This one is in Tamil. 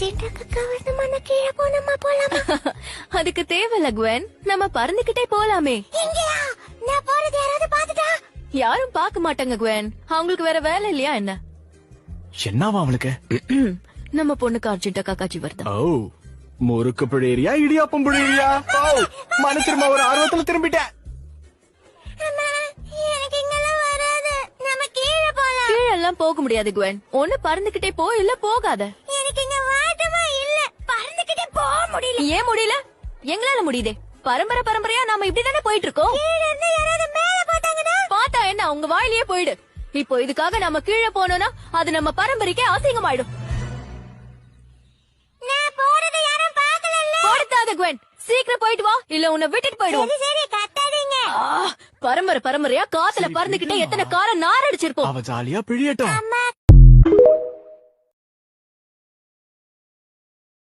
கீழே போனோமா போலாமா? அதுக்கு தேவையில்ல குவென், நம்ம பறந்துகிட்டே போலாமே. நான் போறது யாராவது பாத்துட்டா? யாரும் பாக்க மாட்டாங்க குவென், அவங்களுக்கு வேற வேலை இல்லையா என்ன? என்னவா அவளுக்கு? நம்ம பொண்ணுக்கு அர்ஜென்ட்டா காக்காச்சி வருது. ஓ, முறுக்கு பிழையா இடியாப்பம் பிழையா? மனசிருமா ஒரு ஆர்வத்துல திரும்பிட்டேன். எனக்கு இங்கெல்லாம் வராது. நம்ம கீழே போலாம். கீழெல்லாம் போக முடியாது குவென், ஒண்ணு பறந்துகிட்டே போ இல்ல போகாத. எனக்கு இங்க வாட்டமா இல்ல, பறந்துகிட்டே போக முடியல. ஏன் முடியல? எங்களால முடியுதே. பரம்பரை பரம்பரையா நாம இப்படிதானே போயிட்டு இருக்கோம். கீழ இருந்து யாராவது மேல பார்த்தாங்கன்னா? பார்த்தா என்ன, அவங்க வாயிலேயே போயிடு. இப்போ இதுக்காக நம்ம கீழே போனோம்னா அது நம்ம பரம்பரைக்கே அசிங்கமாயிடும். நான் போறத யாரும் பார்க்கலல்ல. போடுத்தாத குவென், சீக்கிரம் போயிட்டு வா, இல்ல உன்னை விட்டுட்டு போயிடுவோம். சரி கத்தாதீங்க. பரம்பரை பரம்பரையா காத்துல பறந்துகிட்டே எத்தனை காரை நார் அடிச்சிருப்போம். அவ ஜாலியா பிழியட்டும். அம்மா